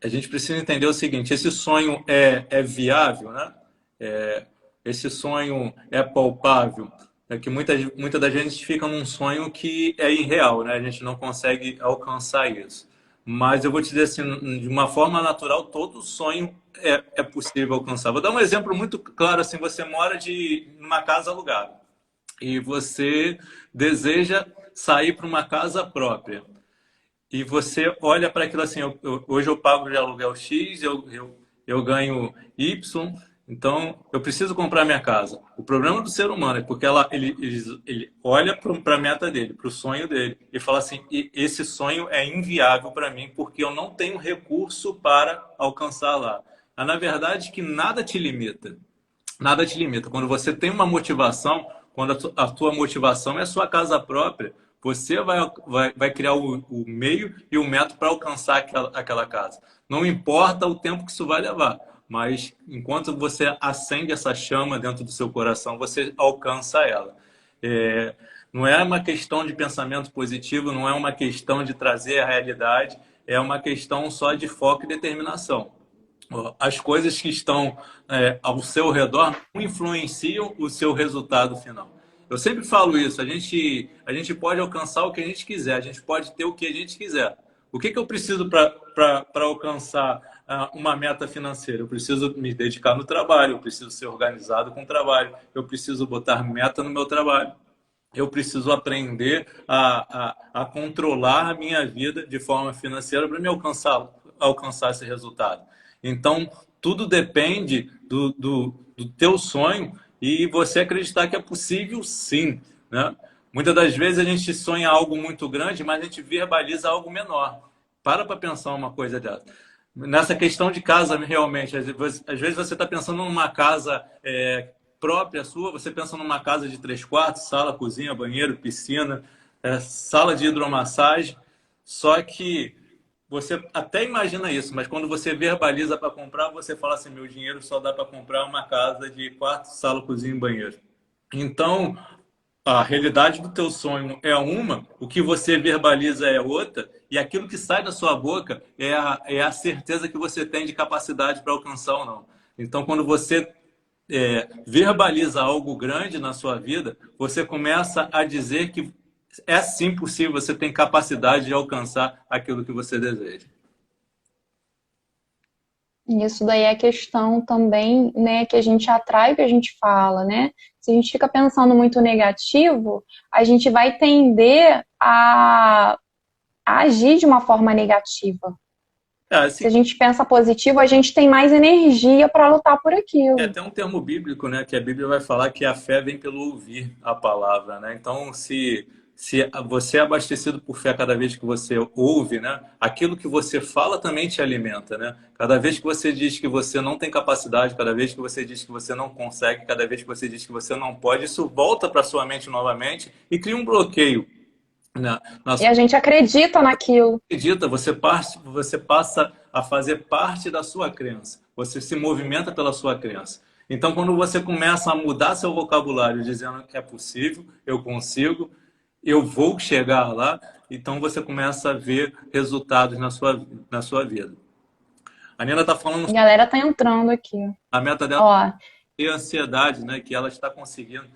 a gente precisa entender o seguinte: esse sonho é viável, né? Esse sonho é palpável. É que muita da gente fica num sonho que é irreal, né? A gente não consegue alcançar isso. Mas eu vou te dizer assim, de uma forma natural, todo sonho é possível alcançar. Vou dar um exemplo muito claro, assim, você mora numa casa alugada e você deseja sair para uma casa própria. E você olha para aquilo assim, hoje eu pago de aluguel X, eu ganho Y, Então, eu preciso comprar minha casa. O problema do ser humano é porque ele olha para a meta dele, para o sonho dele, e fala assim: esse sonho é inviável para mim porque eu não tenho recurso para alcançar lá. Mas, na verdade, que nada te limita. Nada te limita. Quando você tem uma motivação, quando a tua motivação é a sua casa própria, você vai criar o meio e o método para alcançar aquela casa. Não importa o tempo que isso vai levar, mas enquanto você acende essa chama dentro do seu coração, você alcança ela. É, não é uma questão de pensamento positivo, não é uma questão de trazer a realidade, é uma questão só de foco e determinação. As coisas que estão ao seu redor não influenciam o seu resultado final. Eu sempre falo isso, a gente pode alcançar o que a gente quiser, a gente pode ter o que a gente quiser. O que eu preciso para alcançar uma meta financeira? Eu preciso me dedicar no trabalho, eu preciso ser organizado com o trabalho, eu preciso botar meta no meu trabalho. Eu preciso aprender a controlar a minha vida de forma financeira para me alcançar esse resultado. Então, tudo depende do teu sonho e você acreditar que é possível sim, né? Muitas das vezes a gente sonha algo muito grande, mas a gente verbaliza algo menor. Para pensar uma coisa dessa. Nessa questão de casa, realmente, às vezes você está pensando numa casa própria sua, você pensa numa casa de 3 quartos, sala, cozinha, banheiro, piscina, sala de hidromassagem, só que você até imagina isso, mas quando você verbaliza para comprar, você fala assim: meu dinheiro só dá para comprar uma casa de quarto, sala, cozinha e banheiro. Então, a realidade do teu sonho é uma, o que você verbaliza é outra, e aquilo que sai da sua boca é a certeza que você tem de capacidade para alcançar ou não. Então, quando você verbaliza algo grande na sua vida, você começa a dizer que é sim possível, você tem capacidade de alcançar aquilo que você deseja. Isso daí é questão também, né, que a gente atrai o que a gente fala, né? Se a gente fica pensando muito negativo, a gente vai tender a agir de uma forma negativa. Assim, Se a gente pensa positivo, a gente tem mais energia para lutar por é aquilo. até um termo bíblico, né? Que a Bíblia vai falar que a fé vem pelo ouvir a palavra, né? Então, se você é abastecido por fé cada vez que você ouve, né? Aquilo que você fala também te alimenta, né? Cada vez que você diz que você não tem capacidade, cada vez que você diz que você não consegue, cada vez que você diz que você não pode, isso volta para sua mente novamente e cria um bloqueio na E a gente acredita naquilo. acredita, você passa a fazer parte da sua crença. Você se movimenta pela sua crença. Então, quando você começa a mudar seu vocabulário, dizendo que é possível, eu consigo, eu vou chegar lá, então você começa a ver resultados na sua vida. A Nina está falando A galera tá entrando aqui. a meta dela Ó, é a ansiedade, né? Que ela está conseguindo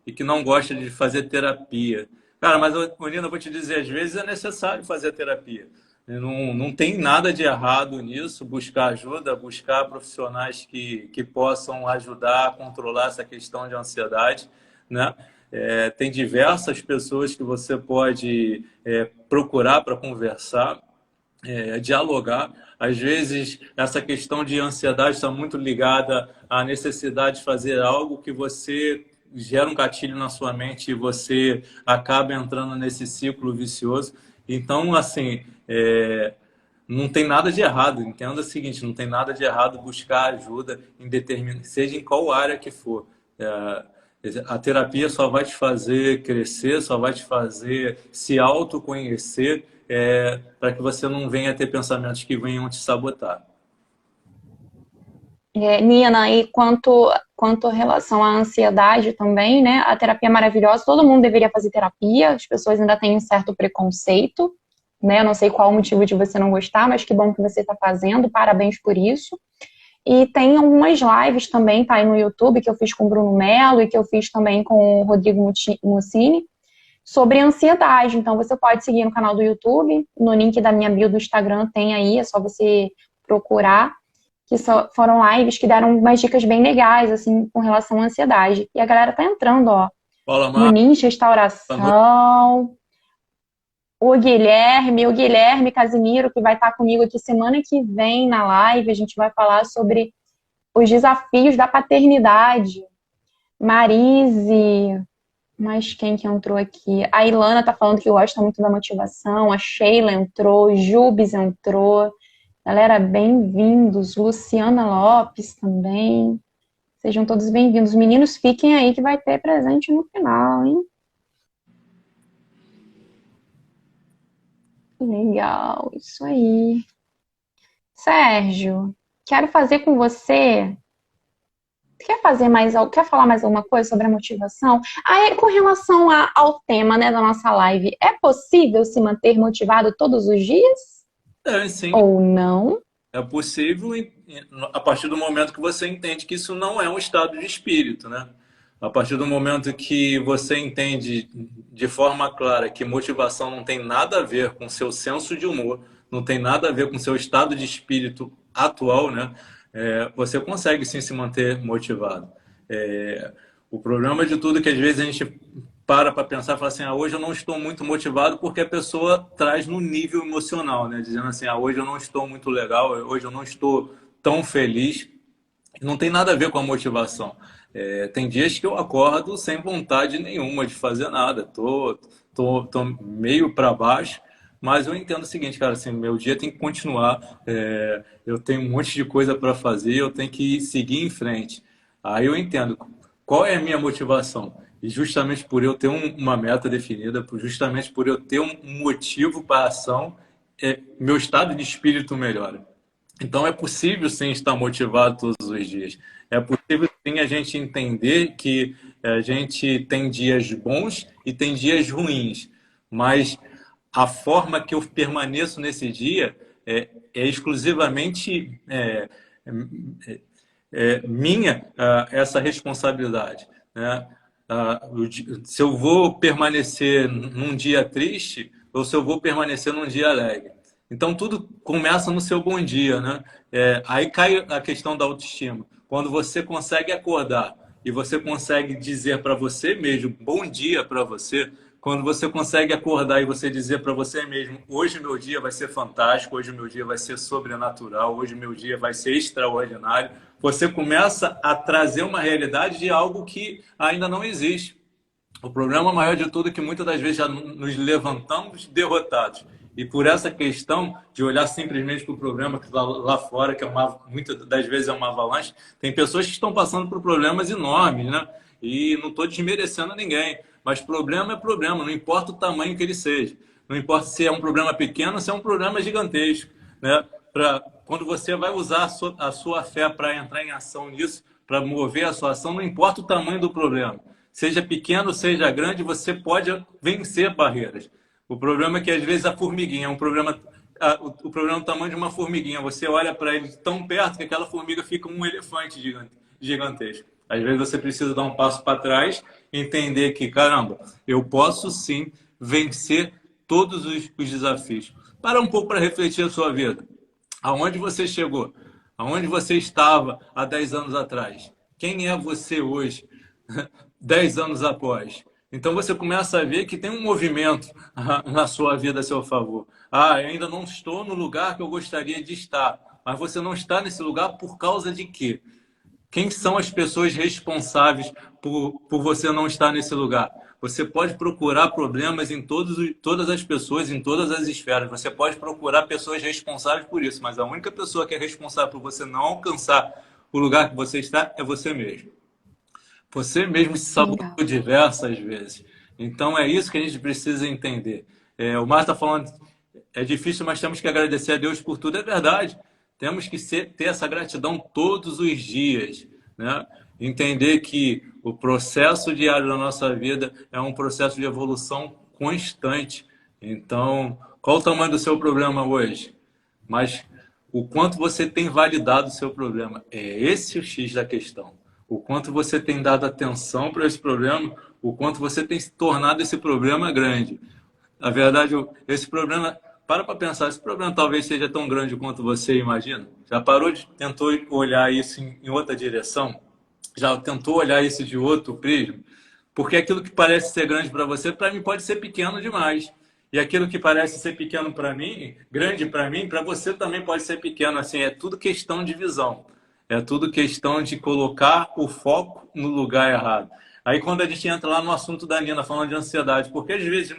e que não gosta de fazer terapia. Cara, mas, Nina, eu vou te dizer, às vezes é necessário fazer terapia. Não tem nada de errado nisso, buscar ajuda, buscar profissionais que possam ajudar a controlar essa questão de ansiedade, né? Tem diversas pessoas que você pode procurar para conversar, dialogar. Às vezes, essa questão de ansiedade está muito ligada à necessidade de fazer algo que você gera um gatilho na sua mente e você acaba entrando nesse ciclo vicioso. Então, assim, não tem nada de errado. Entenda o seguinte: não tem nada de errado buscar ajuda seja em qual área que for. A terapia só vai te fazer crescer, só vai te fazer se autoconhecer, para que você não venha ter pensamentos que venham te sabotar. Nina, e quanto à relação à ansiedade também, né? A terapia é maravilhosa, todo mundo deveria fazer terapia, as pessoas ainda têm um certo preconceito, né? Eu não sei qual o motivo de você não gostar, mas que bom que você está fazendo, parabéns por isso. E tem algumas lives também, tá aí no YouTube, que eu fiz com o Bruno Mello e que eu fiz também com o Rodrigo Mussini, sobre ansiedade. Então você pode seguir no canal do YouTube, no link da minha bio do Instagram tem aí, é só você procurar, que foram lives que deram umas dicas bem legais, assim, com relação à ansiedade. E a galera tá entrando, ó. Paula Mar, Muniz, boa noite. restauração. O Guilherme Casimiro, que vai estar comigo aqui semana que vem na live. A gente vai falar sobre os desafios da paternidade. Marise, mas quem que entrou aqui? A Ilana tá falando que gosta muito da motivação, a Sheila entrou, Jubes entrou. Galera, bem-vindos. Luciana Lopes também. Sejam todos bem-vindos. Meninos, fiquem aí que vai ter presente no final, hein? Legal, isso aí. Sérgio, quero fazer com você. Quer falar mais alguma coisa sobre a motivação? Com relação ao tema, né, da nossa live, é possível se manter motivado todos os dias? Sim. Ou não? É possível a partir do momento que você entende que isso não é um estado de espírito, né? A partir do momento que você entende de forma clara que motivação não tem nada a ver com seu senso de humor, não tem nada a ver com seu estado de espírito atual, né? Você consegue sim se manter motivado. O problema de tudo é que às vezes a gente para pensar e fala assim, hoje eu não estou muito motivado, porque a pessoa traz no nível emocional, né? Dizendo assim, hoje eu não estou muito legal, hoje eu não estou tão feliz. Não tem nada a ver com a motivação. Tem dias que eu acordo sem vontade nenhuma de fazer nada. Tô meio para baixo, mas eu entendo o seguinte, cara, assim, meu dia tem que continuar. Eu tenho um monte de coisa para fazer, eu tenho que seguir em frente. Aí eu entendo qual é a minha motivação. E justamente por eu ter uma meta definida, justamente por eu ter um motivo para a ação, meu estado de espírito melhora. Então é possível sim estar motivado todos os dias. É possível sim a gente entender que a gente tem dias bons e tem dias ruins. Mas a forma que eu permaneço nesse dia é exclusivamente minha essa responsabilidade, né? Se eu vou permanecer num dia triste ou se eu vou permanecer num dia alegre. Então, tudo começa no seu bom dia, né? Aí cai a questão da autoestima. Quando você consegue acordar e você consegue dizer para você mesmo, bom dia para você, quando você consegue acordar e você dizer para você mesmo, hoje meu dia vai ser fantástico, hoje meu dia vai ser sobrenatural, hoje meu dia vai ser extraordinário, você começa a trazer uma realidade de algo que ainda não existe. O problema maior de tudo é que muitas das vezes já nos levantamos derrotados. E por essa questão de olhar simplesmente para o problema que está lá fora, que muitas das vezes é uma avalanche, tem pessoas que estão passando por problemas enormes, né? E não estou desmerecendo ninguém, mas problema é problema, não importa o tamanho que ele seja. Não importa se é um problema pequeno ou se é um problema gigantesco, né? Quando você vai usar a sua fé para entrar em ação nisso, para mover a sua ação, não importa o tamanho do problema. Seja pequeno, seja grande, você pode vencer barreiras. O problema é que, às vezes, a formiguinha é um problema... O problema é o tamanho de uma formiguinha. Você olha para ele tão perto que aquela formiga fica um elefante gigantesco. Às vezes, você precisa dar um passo para trás e entender que, caramba, eu posso, sim, vencer todos os desafios. Para um pouco para refletir a sua vida. Aonde você chegou? Aonde você estava há 10 anos atrás? Quem é você hoje? 10 anos após. Então você começa a ver que tem um movimento na sua vida a seu favor. Eu ainda não estou no lugar que eu gostaria de estar. Mas você não está nesse lugar por causa de quê? Quem são as pessoas responsáveis por você não estar nesse lugar? Você pode procurar problemas em todas as pessoas, em todas as esferas. Você pode procurar pessoas responsáveis por isso. Mas a única pessoa que é responsável por você não alcançar o lugar que você está é você mesmo. Você mesmo se sabotou diversas vezes. Então, é isso que a gente precisa entender. O Márcio está falando, é difícil, mas temos que agradecer a Deus por tudo. É verdade. Temos que ter essa gratidão todos os dias, né? Entender que o processo diário da nossa vida é um processo de evolução constante. Então, qual o tamanho do seu problema hoje? Mas o quanto você tem validado o seu problema. É esse o X da questão. O quanto você tem dado atenção para esse problema, o quanto você tem se tornado esse problema grande. Na verdade, esse problema, para pensar, esse problema talvez seja tão grande quanto você imagina. Já tentou olhar isso em outra direção? Já tentou olhar isso de outro prisma? Porque aquilo que parece ser grande para você, para mim pode ser pequeno demais. E aquilo que parece ser pequeno para mim, grande para mim, para você também pode ser pequeno. Assim, é tudo questão de visão. É tudo questão de colocar o foco no lugar errado. Aí quando a gente entra lá no assunto da Nina, falando de ansiedade, porque às vezes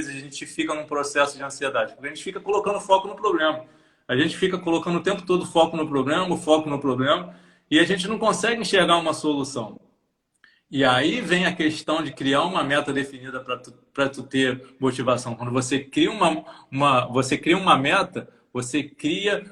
a gente fica num processo de ansiedade? Porque a gente fica colocando foco no problema. A gente fica colocando o tempo todo foco no problema, o foco no problema, e a gente não consegue enxergar uma solução. E aí vem a questão de criar uma meta definida para tu ter motivação. Quando você cria você cria uma meta, você cria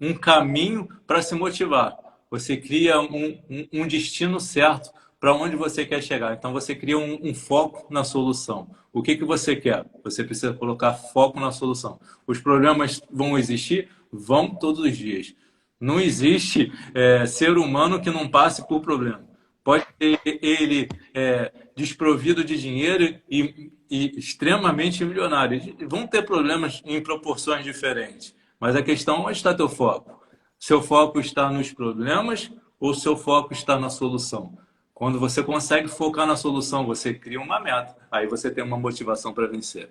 um caminho para se motivar. Você cria um destino certo para onde você quer chegar. Então você cria um foco na solução. O que você quer? Você precisa colocar foco na solução. Os problemas vão existir? Vão todos os dias. Não existe ser humano que não passe por problema. Pode ter ele desprovido de dinheiro e extremamente milionário. Vão ter problemas em proporções diferentes. Mas a questão é onde está teu foco? Seu foco está nos problemas ou seu foco está na solução? Quando você consegue focar na solução, você cria uma meta. Aí você tem uma motivação para vencer.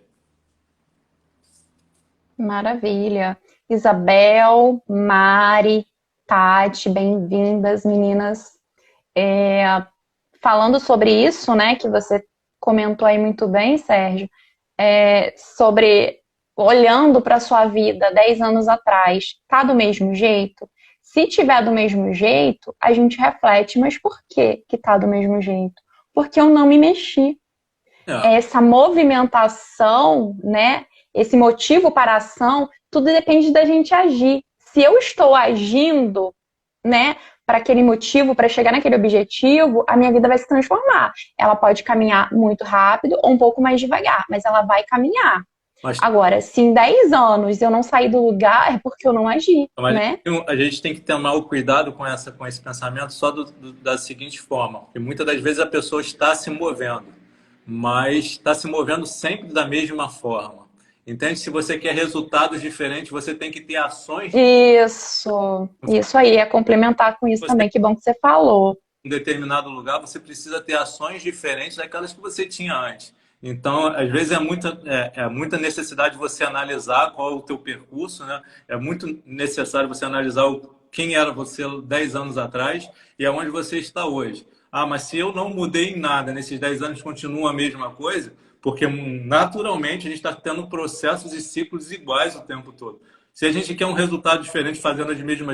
Maravilha. Isabel, Mari, Tati, bem-vindas, meninas. Falando sobre isso, né, que você comentou aí muito bem, Sérgio, sobre olhando para a sua vida 10 anos atrás, tá do mesmo jeito? Se tiver do mesmo jeito, a gente reflete, mas por que que tá do mesmo jeito? Porque eu não me mexi. Essa movimentação, né, esse motivo para a ação, tudo depende da gente agir. Se eu estou agindo, né, para aquele motivo, para chegar naquele objetivo, a minha vida vai se transformar. Ela pode caminhar muito rápido ou um pouco mais devagar, mas ela vai caminhar. Agora, se em 10 anos eu não sair do lugar, é porque eu não agi, né? A gente tem que tomar o cuidado com esse pensamento só da seguinte forma, porque muitas das vezes a pessoa está se movendo, mas está se movendo sempre da mesma forma. Entende? Se você quer resultados diferentes, você tem que ter ações. Isso aí, é complementar com isso também. Que bom que você falou. Em determinado lugar, você precisa ter ações diferentes daquelas que você tinha antes. Então, às vezes é muita necessidade você analisar qual é o teu percurso, né? É muito necessário você analisar quem era você 10 anos atrás e aonde você está hoje. Ah, mas se eu não mudei em nada, nesses 10 anos continua a mesma coisa, porque naturalmente a gente está tendo processos e ciclos iguais o tempo todo. Se a gente quer um resultado diferente fazendo as mesmas